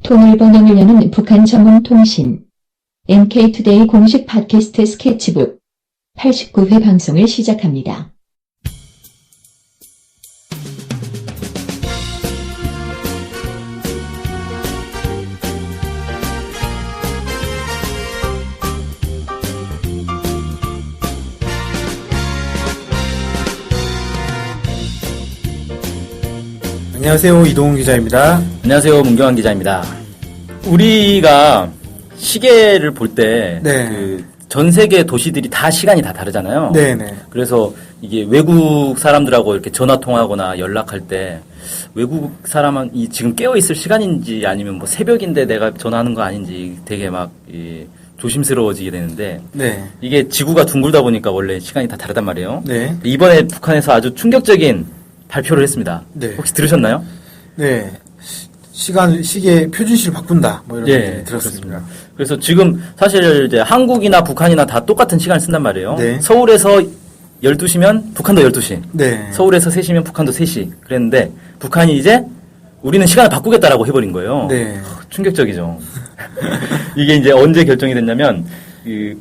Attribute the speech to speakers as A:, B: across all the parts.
A: 통일번영을 여는 북한 전문 통신 NK투데이 공식 팟캐스트 스케치북 89회 방송을 시작합니다.
B: 안녕하세요. 이동훈 기자입니다.
C: 안녕하세요. 문경환 기자입니다. 우리가 시계를 볼 때
B: 네.
C: 전 세계 도시들이 다 시간이 다 다르잖아요.
B: 네네.
C: 그래서 이게 외국 사람들하고 이렇게 전화 통화하거나 연락할 때 외국 사람이 지금 깨어 있을 시간인지 아니면 뭐 새벽인데 내가 전화하는 거 아닌지 되게 막 조심스러워지게 되는데
B: 네.
C: 이게 지구가 둥글다 보니까 원래 시간이 다 다르단 말이에요.
B: 네.
C: 이번에 북한에서 아주 충격적인 발표를 했습니다.
B: 네.
C: 혹시 들으셨나요?
B: 네. 시계 표준시를 바꾼다. 뭐 이런 얘기 들었습니다.
C: 그렇습니다. 그래서 지금 사실 이제 한국이나 북한이나 다 똑같은 시간을 쓴단 말이에요.
B: 네.
C: 서울에서 12시면 북한도 12시.
B: 네.
C: 서울에서 3시면 북한도 3시. 그랬는데 북한이 이제 우리는 시간을 바꾸겠다라고 해버린 거예요.
B: 네.
C: 충격적이죠. 이게 이제 언제 결정이 됐냐면 8월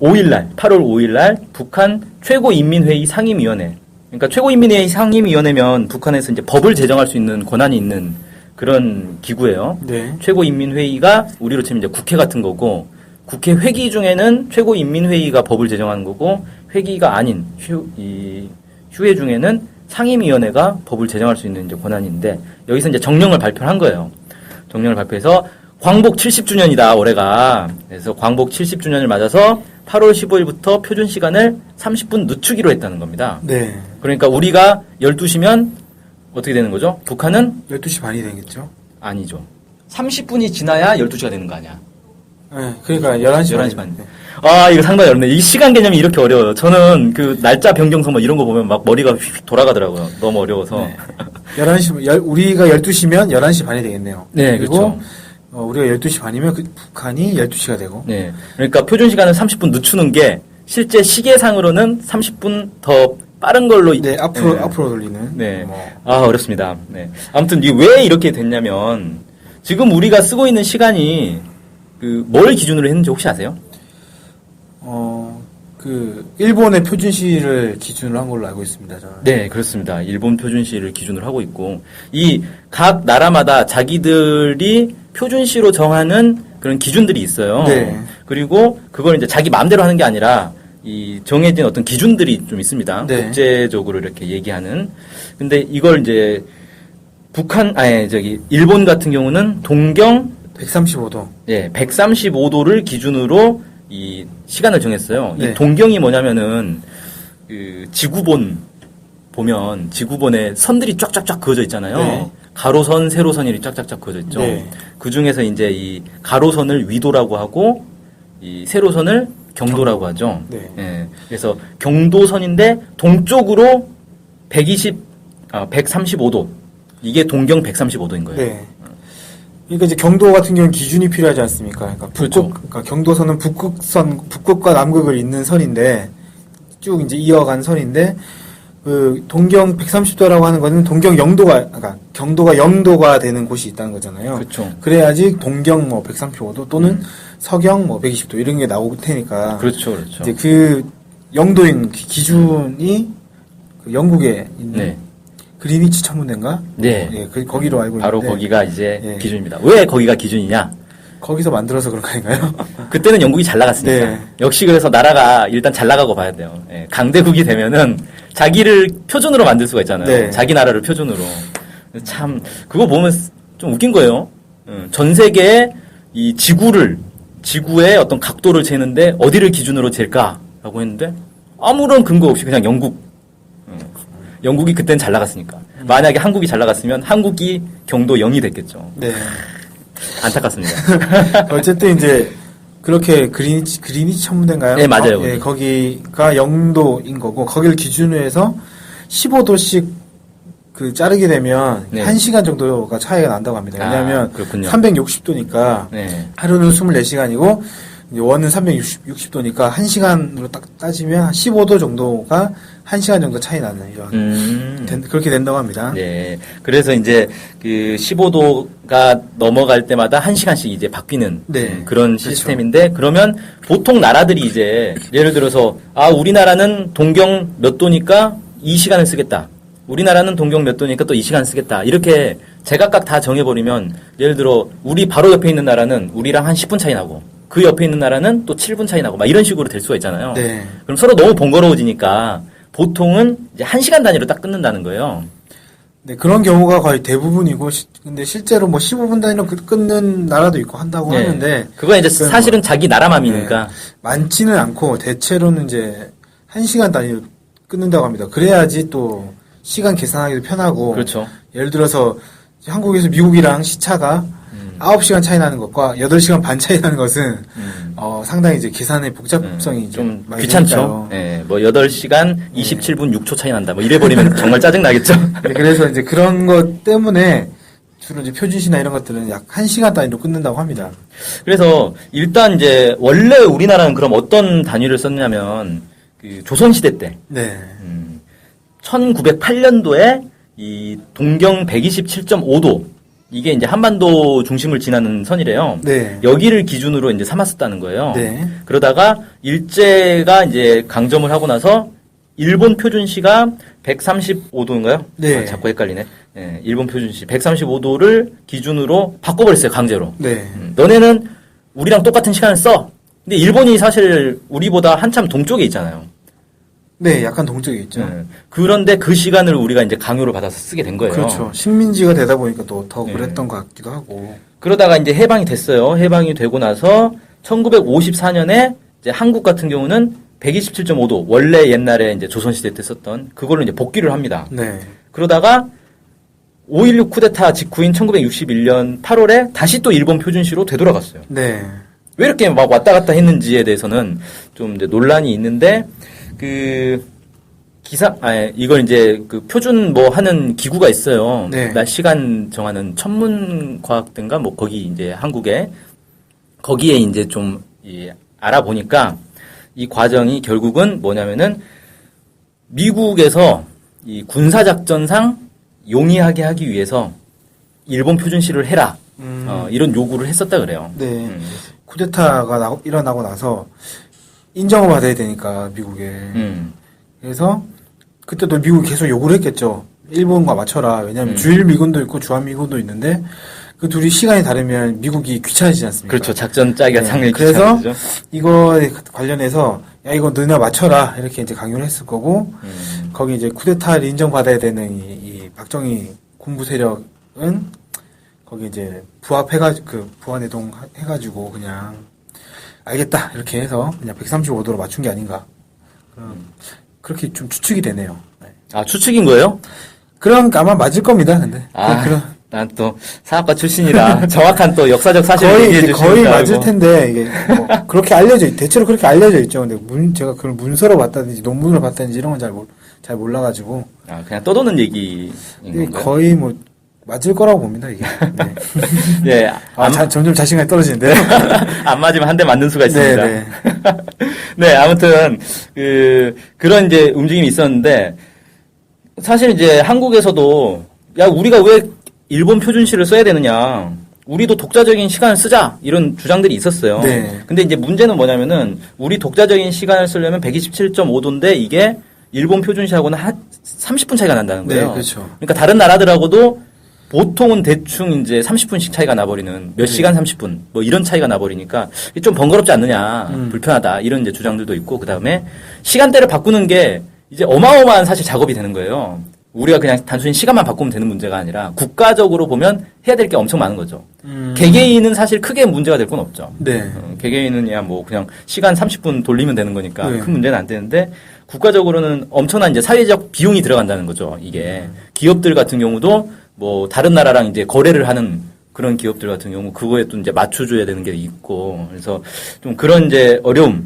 C: 5일날 북한 최고인민회의 상임위원회. 그러니까 최고인민회의 상임위원회면 북한에서 이제 법을 제정할 수 있는 권한이 있는 그런 기구예요.
B: 네.
C: 최고인민회의가 우리로 치면 이제 국회 같은 거고, 국회 회기 중에는 최고인민회의가 법을 제정하는 거고, 회기가 아닌 휴회 중에는 상임위원회가 법을 제정할 수 있는 이제 권한인데, 여기서 이제 정령을 발표한 거예요. 정령을 발표해서 광복 70주년이다 올해가. 그래서 광복 70주년을 맞아서 8월 15일부터 표준 시간을 30분 늦추기로 했다는 겁니다.
B: 네.
C: 그러니까 우리가 12시면 어떻게 되는 거죠? 북한은
B: 12시 반이 되겠죠?
C: 아니죠. 30분이 지나야 12시가 되는 거 아니야?
B: 네. 그러니까 11시
C: 11시 반.
B: 네.
C: 아, 이거 상당히 어렵네. 이 시간 개념이 이렇게 어려워요. 저는 그 날짜 변경서 뭐 이런 거 보면 막 머리가 휙휙 돌아가더라고요. 너무 어려워서.
B: 네. 11시, 우리가 12시면 11시 반이 되겠네요.
C: 네,
B: 그리고
C: 그렇죠.
B: 우리가 12시 반이면 북한이 12시가 되고.
C: 네. 그러니까 표준 시간을 30분 늦추는 게 실제 시계상으로는 30분 더 빠른 걸로.
B: 네, 앞으로 돌리는.
C: 네. 아, 어렵습니다. 네. 아무튼 이게 왜 이렇게 됐냐면 지금 우리가 쓰고 있는 시간이 뭘 기준으로 했는지 혹시 아세요?
B: 일본의 표준시를 기준으로 한 걸로 알고 있습니다, 저는.
C: 네, 그렇습니다. 일본 표준시를 기준으로 하고 있고, 이 각 나라마다 자기들이 표준시로 정하는 그런 기준들이 있어요.
B: 네.
C: 그리고 그걸 이제 자기 마음대로 하는 게 아니라 이 정해진 어떤 기준들이 좀 있습니다.
B: 네.
C: 국제적으로 이렇게 얘기하는. 근데 이걸 이제 일본 같은 경우는 동경
B: 135도.
C: 예, 135도를 기준으로 이 시간을 정했어요.
B: 네.
C: 이 동경이 뭐냐면은 지구본 보면 지구본에 선들이 쫙쫙쫙 그어져 있잖아요.
B: 네.
C: 가로선, 세로선이 쫙쫙쫙 그어져 있죠.
B: 네.
C: 그 중에서 이제 이 가로선을 위도라고 하고 이 세로선을 경도라고 하죠.
B: 네.
C: 예. 그래서 경도선인데 동쪽으로 135도. 이게 동경 135도인 거예요.
B: 네. 그러니까 이제 경도 같은 경우는 기준이 필요하지 않습니까? 그러니까
C: 그렇죠.
B: 그러니까 경도선은 북극과 남극을 잇는 선인데 쭉 이제 이어간 선인데 동경 130도라고 하는 거는 동경 0도가 그러니까 경도가 0도가 되는 곳이 있다는 거잖아요.
C: 그렇죠.
B: 그래야지 동경 135도 또는 서경 120도 이런 게 나올 테니까.
C: 그렇죠, 그렇죠.
B: 이제 그 0도인 기준이 영국에 있는
C: 네.
B: 그리니치 천문대인가?
C: 네.
B: 예, 거기로 알고 있는데.
C: 바로 거기가 이제
B: 예.
C: 기준입니다. 왜 거기가 기준이냐?
B: 거기서 만들어서 그런 거 아닌가요?
C: 그때는 영국이 잘 나갔으니까.
B: 네.
C: 역시 그래서 나라가 일단 잘 나가고 봐야 돼요. 예, 강대국이 되면은 자기를 표준으로 만들 수가 있잖아요.
B: 네.
C: 자기 나라를 표준으로. 참 그거 보면 좀 웃긴 거예요. 전 세계의 이 지구의 어떤 각도를 재는데 어디를 기준으로 잴까라고 했는데 아무런 근거 없이 그냥 영국이 그때는 잘 나갔으니까. 만약에 한국이 잘 나갔으면 한국이 경도 0이 됐겠죠.
B: 네.
C: 안타깝습니다.
B: 어쨌든 이제 그렇게 그리니치 천문대인가요?
C: 네, 맞아요.
B: 예, 거기가 0도인 거고 거기를 기준으로 해서 15도씩 자르게 되면
C: 네.
B: 1시간 정도가 차이가 난다고 합니다. 왜냐하면 360도니까
C: 네.
B: 하루는 24시간이고 원은 360도니까 1시간으로 딱 따지면 15도 정도가 1시간 정도 차이 나는 이런 그렇게 된다고 합니다.
C: 네. 그래서 이제 그 15도가 넘어갈 때마다 1시간씩 이제 바뀌는
B: 네.
C: 그런
B: 그렇죠.
C: 시스템인데 그러면 보통 나라들이 이제 예를 들어서 우리나라는 동경 몇 도니까 2시간을 쓰겠다. 우리나라는 동경 몇 도니까 또 2시간 쓰겠다. 이렇게 제각각 다 정해버리면 예를 들어 우리 바로 옆에 있는 나라는 우리랑 한 10분 차이 나고 그 옆에 있는 나라는 또 7분 차이 나고 막 이런 식으로 될 수가 있잖아요.
B: 네.
C: 그럼 서로 너무 번거로워지니까 보통은 이제 1시간 단위로 딱 끊는다는 거예요.
B: 네, 그런 경우가 거의 대부분이고, 근데 실제로 뭐 15분 단위로 끊는 나라도 있고 한다고
C: 네.
B: 하는데.
C: 그건 이제
B: 그건
C: 사실은
B: 뭐,
C: 자기 나라 맘이니까.
B: 많지는 않고, 대체로는 이제 1시간 단위로 끊는다고 합니다. 그래야지 또 시간 계산하기도 편하고.
C: 그렇죠.
B: 예를 들어서 한국에서 미국이랑 시차가 9시간 차이 나는 것과 8시간 반 차이 나는 것은 상당히 이제 계산의 복잡성이
C: 좀
B: 많이
C: 귀찮죠.
B: 되니까요.
C: 네, 뭐 8시간 27분 6초 차이 난다. 뭐 이래 버리면 정말 짜증 나겠죠.
B: 네, 그래서 이제 그런 것 때문에 주로 이제 표준시나 이런 것들은 약 1시간 단위로 끊는다고 합니다.
C: 그래서 일단 이제 원래 우리나라는 그럼 어떤 단위를 썼냐면 그 조선시대 때
B: 네.
C: 1908년도에 이 동경 127.5도 이게 이제 한반도 중심을 지나는 선이래요.
B: 네.
C: 여기를 기준으로 이제 삼았었다는 거예요.
B: 네.
C: 그러다가 일제가 이제 강점을 하고 나서 일본 표준시가 135도인가요?
B: 네.
C: 자꾸 헷갈리네. 네, 일본 표준시 135도를 기준으로 바꿔버렸어요, 강제로.
B: 네.
C: 너네는 우리랑 똑같은 시간을 써. 근데 일본이 사실 우리보다 한참 동쪽에 있잖아요.
B: 네, 약간 동쪽에 있죠.
C: 그런데 그 시간을 우리가 이제 강요를 받아서 쓰게 된 거예요.
B: 그렇죠. 식민지가 되다 보니까 또 더 그랬던 것 같기도 하고.
C: 그러다가 이제 해방이 됐어요. 해방이 되고 나서 1954년에 이제 한국 같은 경우는 127.5도 원래 옛날에 이제 조선시대 때 썼던 그걸로 이제 복귀를 합니다.
B: 네.
C: 그러다가 5.16 쿠데타 직후인 1961년 8월에 다시 또 일본 표준시로 되돌아갔어요.
B: 네.
C: 왜 이렇게 막 왔다 갔다 했는지에 대해서는 좀 이제 논란이 있는데 이걸 이제 그 표준 뭐 하는 기구가 있어요.
B: 네.
C: 날 시간 정하는 천문과학대인가 뭐 거기 이제 한국에 거기에 이제 좀 알아보니까 이 과정이 결국은 뭐냐면은 미국에서 이 군사작전상 용이하게 하기 위해서 일본 표준시를 해라. 이런 요구를 했었다 그래요.
B: 네. 쿠데타가 일어나고 나서 인정을 받아야 되니까 미국에. 그래서 그때도 미국이 계속 요구를 했겠죠. 일본과 맞춰라. 왜냐하면 주일 미군도 있고 주한 미군도 있는데 그 둘이 시간이 다르면 미국이 귀찮아지지 않습니까?
C: 그렇죠. 작전 짜기가 상당히
B: 그래서
C: 귀찮아지죠.
B: 이거에 관련해서 야 이거 너네 맞춰라 이렇게 이제 강요를 했을 거고 거기 이제 쿠데타를 인정받아야 되는 이 박정희 군부 세력은 거기 이제 부합해가지고 그 부안해동 해가지고 그냥 알겠다 이렇게 해서 그냥 135도로 맞춘 게 아닌가 그렇게 좀 추측이 되네요. 네.
C: 아, 추측인 거예요?
B: 그럼 아마 맞을 겁니다. 근데
C: 난 또 사학과 출신이라 정확한 또 역사적 사실을 얘기해 주시는
B: 거의
C: 줄 알고.
B: 맞을 텐데 이게 뭐 그렇게 대체로 그렇게 알려져 있죠. 근데 제가 그걸 문서로 봤다든지 논문으로 봤다든지 이런 건 잘 몰라가지고
C: 그냥 떠도는 얘기인 건가요?
B: 거의 뭐 맞을 거라고 봅니다 이게. 네.
C: 예.
B: 점점 자신감이 떨어지는데.
C: 안 맞으면 한 대 맞는 수가 있습니다.
B: 네,
C: 네, 아무튼 그런 이제 움직임이 있었는데 사실 이제 한국에서도 야 우리가 왜 일본 표준시를 써야 되느냐? 우리도 독자적인 시간을 쓰자 이런 주장들이 있었어요.
B: 네.
C: 근데 이제 문제는 뭐냐면은 우리 독자적인 시간을 쓰려면 127.5도인데 이게 일본 표준시하고는 한 30분 차이가 난다는 거예요.
B: 네, 그렇죠.
C: 그러니까 다른 나라들하고도 보통은 대충 이제 30분씩 차이가 나버리는 몇 시간 30분 뭐 이런 차이가 나버리니까 좀 번거롭지 않느냐 불편하다 이런 이제 주장들도 있고 그 다음에 시간대를 바꾸는 게 이제 어마어마한 사실 작업이 되는 거예요. 우리가 그냥 단순히 시간만 바꾸면 되는 문제가 아니라 국가적으로 보면 해야 될 게 엄청 많은 거죠. 개개인은 사실 크게 문제가 될 건 없죠.
B: 네.
C: 개개인은 뭐 그냥 시간 30분 돌리면 되는 거니까
B: 네.
C: 큰 문제는 안 되는데 국가적으로는 엄청난 이제 사회적 비용이 들어간다는 거죠. 이게 기업들 같은 경우도 뭐 다른 나라랑 이제 거래를 하는 그런 기업들 같은 경우 그거에 또 이제 맞춰줘야 되는 게 있고 그래서 좀 그런 이제 어려움을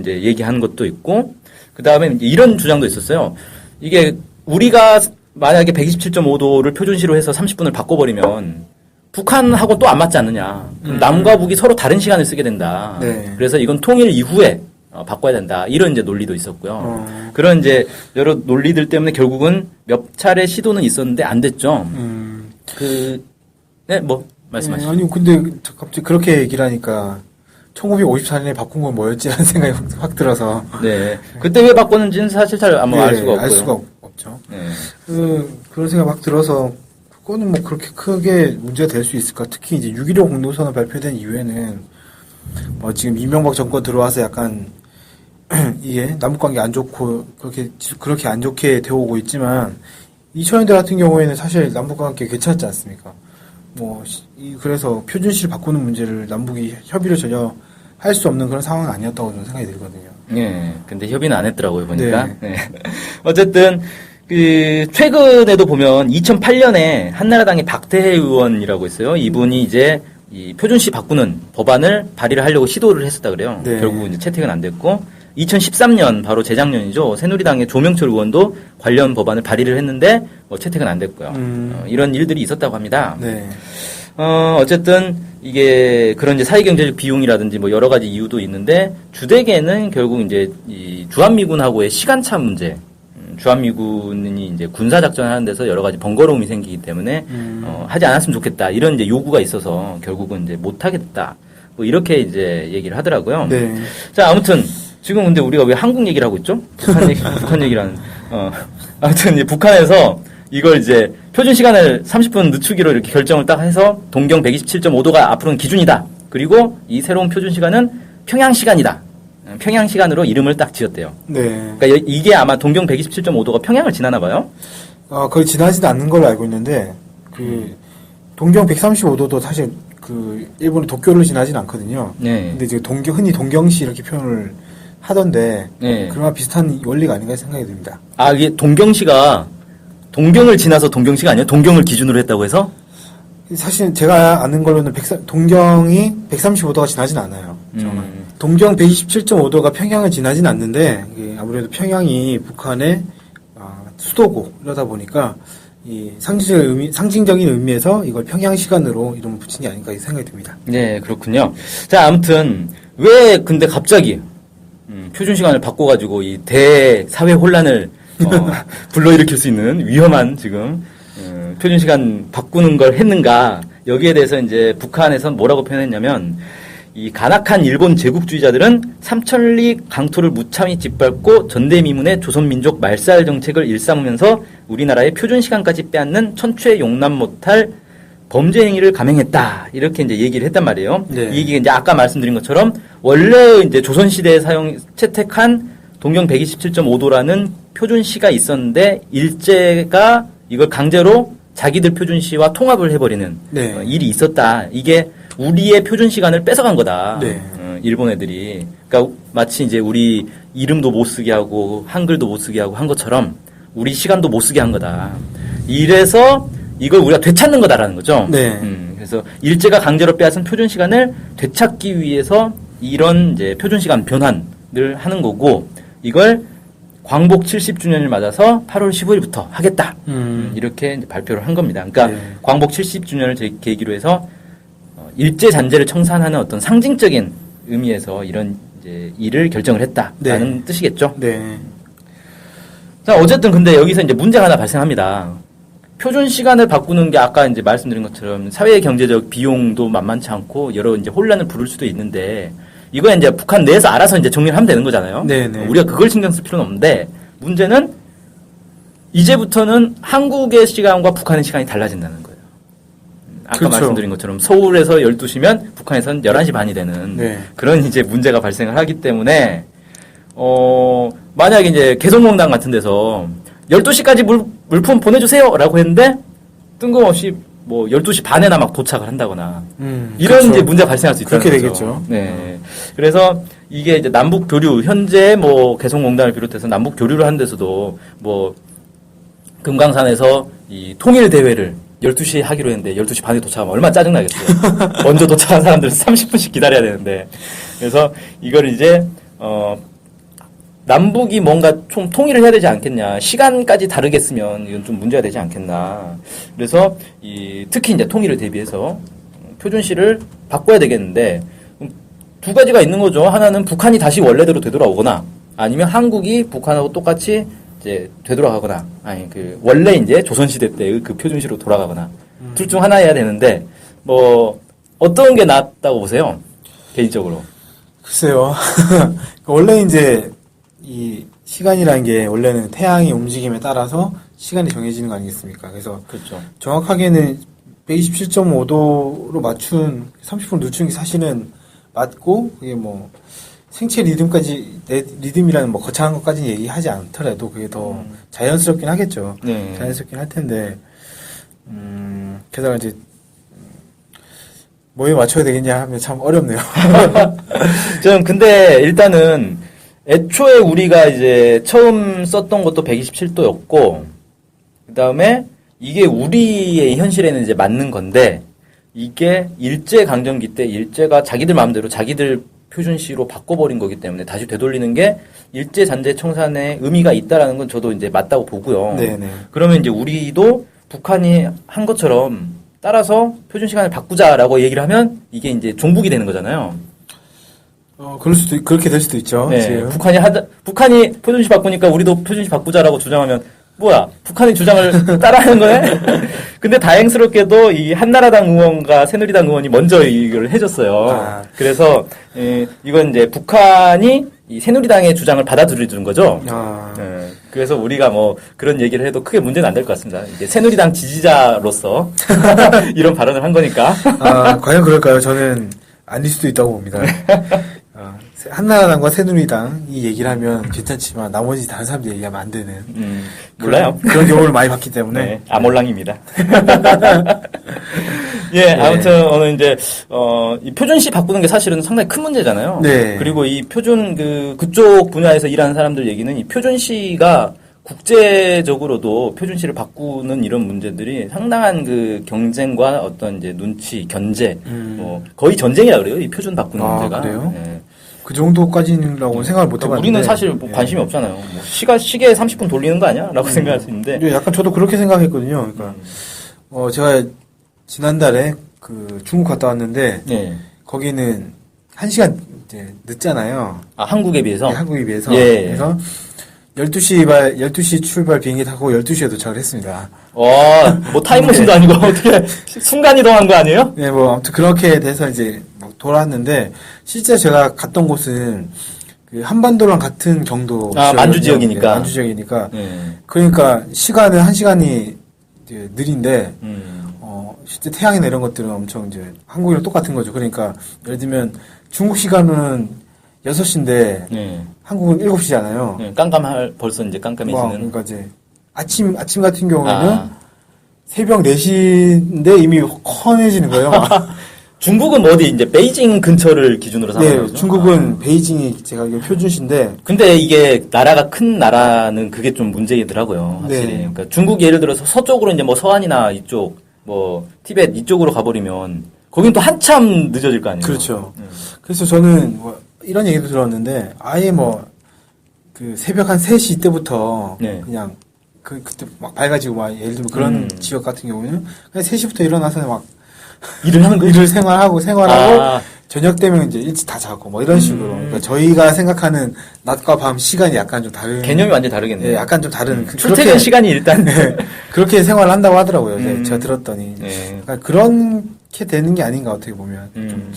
C: 이제 얘기하는 것도 있고 그 다음에 이런 주장도 있었어요. 이게 우리가 만약에 127.5도를 표준시로 해서 30분을 바꿔버리면 북한하고 또 안 맞지 않느냐. 그럼 남과 북이 서로 다른 시간을 쓰게 된다.
B: 네.
C: 그래서 이건 통일 이후에 바꿔야 된다. 이런 이제 논리도 있었고요. 그런 이제 여러 논리들 때문에 결국은 몇 차례 시도는 있었는데 안 됐죠. 네, 뭐 말씀하시죠.
B: 아니 근데 갑자기 그렇게 얘기를 하니까 1954년에 바꾼 건 뭐였지라는 생각이 확 들어서.
C: 네. 그때 왜 바꿨는지는 사실 잘 아마 알 수가 없고요.
B: 알 수가 없죠.
C: 네.
B: 그런 생각 막 들어서 그거는 뭐 그렇게 크게 문제가 될 수 있을까? 특히 이제 6.15 공동선언 발표된 이후에는 뭐 지금 이명박 정권 들어와서 약간 이게 남북관계 안 좋고 그렇게 안 좋게 되어오고 있지만 2000년대 같은 경우에는 사실 남북관계 괜찮지 않습니까? 그래서 표준시를 바꾸는 문제를 남북이 협의를 전혀 할 수 없는 그런 상황은 아니었다고 저는 생각이 들거든요.
C: 네. 근데 협의는 안 했더라고요, 보니까.
B: 네.
C: 네. 어쨌든, 최근에도 보면 2008년에 한나라당의 박태해 의원이라고 있어요. 이분이 이제 이 표준시 바꾸는 법안을 발의를 하려고 시도를 했었다 그래요.
B: 네.
C: 결국 이제 채택은 안 됐고, 2013년 바로 재작년이죠. 새누리당의 조명철 의원도 관련 법안을 발의를 했는데 채택은 안 됐고요. 이런 일들이 있었다고 합니다.
B: 네.
C: 어쨌든 이게 그런 이제 사회경제적 비용이라든지 뭐 여러 가지 이유도 있는데 주되게는 결국 이제 이 주한미군하고의 시간차 문제. 주한미군이 이제 군사작전 하는 데서 여러 가지 번거로움이 생기기 때문에 하지 않았으면 좋겠다. 이런 이제 요구가 있어서 결국은 이제 못하겠다. 뭐 이렇게 이제 얘기를 하더라고요.
B: 네.
C: 자, 아무튼 지금 근데 우리가 왜 한국 얘기를 하고 있죠? 북한 얘기라는. 아무튼 이제 북한에서 이걸 이제 표준 시간을 30분 늦추기로 이렇게 결정을 딱 해서 동경 127.5도가 앞으로는 기준이다. 그리고 이 새로운 표준 시간은 평양 시간이다. 평양 시간으로 이름을 딱 지었대요.
B: 네.
C: 그러니까 이게 아마 동경 127.5도가 평양을 지나나 봐요.
B: 거의 지나지도 않는 걸로 알고 있는데 동경 135도도 사실 일본의 도쿄를 지나진 않거든요.
C: 네.
B: 근데 이제 흔히 동경시 이렇게 표현을 하던데
C: 네.
B: 그런 비슷한 원리가 아닌가 생각이 듭니다.
C: 아, 이게 동경시가 동경을 지나서 동경시가 아니에요? 동경을 기준으로 했다고 해서?
B: 사실 제가 아는 걸로는 동경이 135도가 지나진 않아요. 동경 127.5도가 평양을 지나진 않는데 이게 아무래도 평양이 북한의 수도고 이러다 보니까 이 상징적인 의미에서 이걸 평양 시간으로 이름을 붙인 게 아닌가 생각이 듭니다.
C: 네, 그렇군요. 자, 아무튼 왜 근데 갑자기 표준 시간을 바꿔가지고 이 대사회 혼란을 불러일으킬 수 있는 위험한 지금 표준 시간 바꾸는 걸 했는가? 여기에 대해서 이제 북한에서는 뭐라고 표현했냐면 이 간악한 일본 제국주의자들은 삼천리 강토를 무참히 짓밟고 전대미문의 조선민족 말살 정책을 일삼으면서 우리나라의 표준 시간까지 빼앗는 천추에 용납 못할 범죄 행위를 감행했다. 이렇게 이제 얘기를 했단 말이에요.
B: 네.
C: 이게 이제 아까 말씀드린 것처럼 원래 이제 조선시대에 채택한 동경 127.5도라는 표준시가 있었는데 일제가 이걸 강제로 자기들 표준시와 통합을 해버리는
B: 네.
C: 일이 있었다. 이게 우리의 표준 시간을 뺏어간 거다.
B: 네.
C: 일본 애들이. 그러니까 마치 이제 우리 이름도 못 쓰게 하고 한글도 못 쓰게 하고 한 것처럼 우리 시간도 못 쓰게 한 거다. 이래서 이걸 우리가 되찾는 거다라는 거죠.
B: 네.
C: 그래서 일제가 강제로 빼앗은 표준 시간을 되찾기 위해서 이런 이제 표준 시간 변환을 하는 거고 이걸 광복 70주년을 맞아서 8월 15일부터 하겠다. 이렇게 이제 발표를 한 겁니다. 그러니까
B: 네.
C: 광복 70주년을 계기로 해서 일제 잔재를 청산하는 어떤 상징적인 의미에서 이런 이제 일을 결정을 했다라는
B: 네.
C: 뜻이겠죠.
B: 네.
C: 자, 어쨌든 근데 여기서 이제 문제가 하나 발생합니다. 표준 시간을 바꾸는 게 아까 이제 말씀드린 것처럼 사회 경제적 비용도 만만치 않고 여러 이제 혼란을 부를 수도 있는데 이거 이제 북한 내에서 알아서 이제 정리를 하면 되는 거잖아요.
B: 네네.
C: 우리가 그걸 신경 쓸 필요는 없는데 문제는 이제부터는 한국의 시간과 북한의 시간이 달라진다는 거예요. 아까
B: 그렇죠.
C: 말씀드린 것처럼 서울에서 12시면 북한에서는 11시 반이 되는
B: 네.
C: 그런 이제 문제가 발생을 하기 때문에 만약에 이제 개성공단 같은 데서 12시까지 물품 보내주세요라고 했는데 뜬금없이 뭐 12시 반에나 막 도착을 한다거나 이런
B: 그렇죠.
C: 이제 문제가 발생할 수 있다는
B: 그렇게
C: 거죠.
B: 되겠죠.
C: 네. 그래서 이게 이제 남북 교류 현재 뭐 개성공단을 비롯해서 남북 교류를 하는 데서도 뭐 금강산에서 이 통일 대회를 12시에 하기로 했는데 12시 반에 도착하면 얼마나 짜증나겠어요. 먼저 도착한 사람들은 30분씩 기다려야 되는데. 그래서 이걸 이제 남북이 뭔가 좀 통일을 해야 되지 않겠냐. 시간까지 다르게 쓰면 이건 좀 문제가 되지 않겠나. 그래서 특히 이제 통일을 대비해서 표준시를 바꿔야 되겠는데 두 가지가 있는 거죠. 하나는 북한이 다시 원래대로 되돌아오거나 아니면 한국이 북한하고 똑같이 이제 되돌아가거나 아니 그 원래 이제 조선시대 때의 그 표준시로 돌아가거나 둘 중 하나여야 되는데 뭐 어떤 게 낫다고 보세요? 개인적으로.
B: 글쎄요. 원래 이제 이 시간이라는 게 원래는 태양의 움직임에 따라서 시간이 정해지는 거 아니겠습니까? 그래서
C: 그렇죠.
B: 정확하게는 127.5도로 맞춘 30분 늦춘 게 사실은 맞고 그게 뭐 생체 리듬까지 리듬이라는 뭐 거창한 것까지는 얘기하지 않더라도 그게 더 자연스럽긴 하겠죠.
C: 네.
B: 자연스럽긴 할 텐데 게다가 이제 뭐에 맞춰야 되겠냐 하면 참 어렵네요.
C: 저는 근데 일단은 애초에 우리가 이제 처음 썼던 것도 127도였고 그 다음에 이게 우리의 현실에는 이제 맞는 건데 이게 일제 강점기 때 일제가 자기들 마음대로 자기들 표준시로 바꿔버린 거기 때문에 다시 되돌리는 게 일제 잔재 청산의 의미가 있다라는 건 저도 이제 맞다고 보고요.
B: 네네.
C: 그러면 이제 우리도 북한이 한 것처럼 따라서 표준 시간을 바꾸자라고 얘기를 하면 이게 이제 종북이 되는 거잖아요.
B: 그렇게 될 수도 있죠.
C: 네.
B: 지금.
C: 북한이 표준시 바꾸니까 우리도 표준시 바꾸자라고 주장하면 뭐야? 북한의 주장을 따라하는 거네? 근데 다행스럽게도 이 한나라당 의원과 새누리당 의원이 먼저 이걸 해줬어요. 그래서, 이건 이제 북한이 이 새누리당의 주장을 받아들여주는 거죠. 그래서 우리가 뭐 그런 얘기를 해도 크게 문제는 안 될 것 같습니다. 이제 새누리당 지지자로서 이런 발언을 한 거니까.
B: 과연 그럴까요? 저는 아닐 수도 있다고 봅니다. 한나라당과 새누리당 이 얘기를 하면 괜찮지만 나머지 다른 사람들 얘기하면 안 되는
C: 몰라요.
B: 그런 경우를 많이 봤기 때문에
C: 네, 아몰랑입니다. 예, 아무튼 오늘 이제 이 표준시 바꾸는 게 사실은 상당히 큰 문제잖아요.
B: 네.
C: 그리고 이 표준 그쪽 분야에서 일하는 사람들 얘기는 이 표준시가 국제적으로도 표준시를 바꾸는 이런 문제들이 상당한 그 경쟁과 어떤 이제 눈치, 견제, 뭐 거의 전쟁이라 그래요. 이 표준 바꾸는 문제가.
B: 그래요?
C: 예.
B: 그 정도까지라고 생각을 못 해봤는데
C: 우리는 사실 뭐 관심이 없잖아요. 뭐 시계에 30분 돌리는 거 아니야? 라고 생각할 수 있는데.
B: 약간 저도 그렇게 생각했거든요. 그러니까 제가 지난달에 그 중국 갔다 왔는데
C: 예.
B: 거기는 1시간 이제 늦잖아요.
C: 한국에 비해서?
B: 네, 한국에 비해서.
C: 예.
B: 그래서 12시 출발 비행기 타고 12시에 도착을 했습니다.
C: 뭐 타임머신도 아니고 어떻게 순간이동한 거 아니에요?
B: 네, 뭐 아무튼 그렇게 돼서 이제 막 돌아왔는데 실제 제가 갔던 곳은 그 한반도랑 같은 경도
C: 만주 지역이니까.
B: 네, 만주 지역이니까.
C: 네.
B: 그러니까 시간은 1시간이 이제 느린데 실제 태양이나 이런 것들은 엄청 이제 한국이랑 똑같은 거죠. 그러니까 예를 들면 중국 시간은 6시인데
C: 네.
B: 한국은 7시잖아요.
C: 네, 벌써 이제 깜깜해지는.
B: 그러니까 이제 아침 같은 경우에는 새벽 4시인데 이미 훤해지는 거예요.
C: 중국은 어디 이제 베이징 근처를 기준으로 삼는
B: 네,
C: 거죠?
B: 중국은 베이징이 제가 이게 표준시인데.
C: 근데 이게 나라가 큰 나라는 그게 좀 문제이더라고요. 확실히.
B: 네.
C: 그러니까 중국이 예를 들어서 서쪽으로 이제 뭐 서한이나 이쪽 뭐 티벳 이쪽으로 가버리면 거긴 또 한참 늦어질 거 아니에요.
B: 그렇죠. 그래서 저는 뭐 이런 얘기도 들었는데 아예 뭐 그 새벽 한 3시 이때부터 그냥 그때 막 밝아지고 막 예를 들면 그런 지역 같은 경우는 그냥 3시부터 일어나서 막
C: 일을 하는 거예요?
B: 일을 생활하고 저녁 되면 이제 일찍 다 자고 뭐 이런 식으로. 그러니까 저희가 생각하는 낮과 밤 시간이 약간 좀 다른
C: 개념이 완전히 다르겠네요.
B: 예, 약간 좀 다른
C: 출퇴근 시간이 일단
B: 그렇게 생활을 한다고 하더라고요. 제가 들었더니.
C: 네.
B: 그러니까 그렇게 되는 게 아닌가 어떻게 보면 좀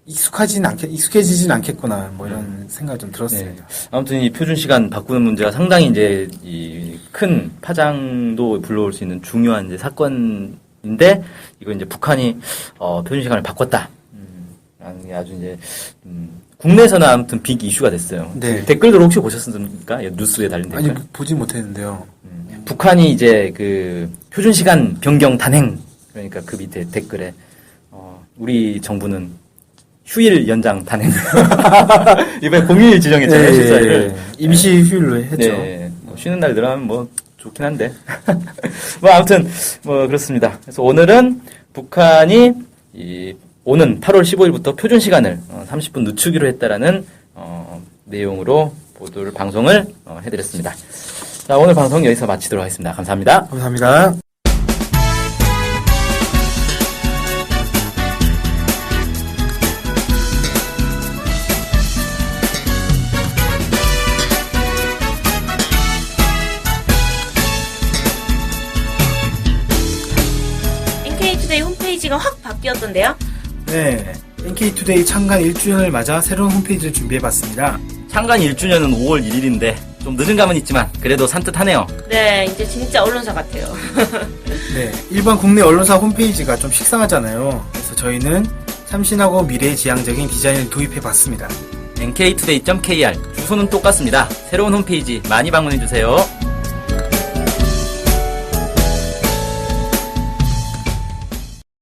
B: 익숙해지진 않겠구나 뭐 이런 생각 좀 들었습니다.
C: 네. 아무튼 이 표준 시간 바꾸는 문제가 상당히 이제 이 큰 파장도 불러올 수 있는 중요한 이제 사건인데 이거 이제 북한이 표준 시간을 바꿨다. 라는 게 아주 이제 국내에서는 아무튼 빅 이슈가 됐어요.
B: 네.
C: 댓글들 혹시 보셨습니까? 뉴스에 달린 댓글.
B: 아니 보진 못했는데요.
C: 북한이 이제 그 표준 시간 변경 단행 그러니까 그 밑에 댓글에 우리 정부는 휴일 연장 단행. 이번에 공휴일 지정했잖아요.
B: 네,
C: 실사일을.
B: 임시 휴일로 했죠.
C: 네. 뭐 쉬는 날 늘어나면 뭐 좋긴 한데. 뭐 아무튼 뭐 그렇습니다. 그래서 오늘은 북한이 오는 8월 15일부터 표준 시간을 30분 늦추기로 했다라는 내용으로 방송을 해드렸습니다. 자, 오늘 방송 여기서 마치도록 하겠습니다. 감사합니다.
B: 감사합니다.
D: 바뀌었던데요?
B: 네, NK투데이 창간 1주년을 맞아 새로운 홈페이지를 준비해봤습니다.
C: 창간 1주년은 5월 1일인데 좀 늦은 감은 있지만 그래도 산뜻하네요.
D: 네, 이제 진짜 언론사 같아요.
B: 네, 일반 국내 언론사 홈페이지가 좀 식상하잖아요. 그래서 저희는 참신하고 미래지향적인 디자인을 도입해봤습니다.
C: nktoday.kr 주소는 똑같습니다. 새로운 홈페이지 많이 방문해주세요.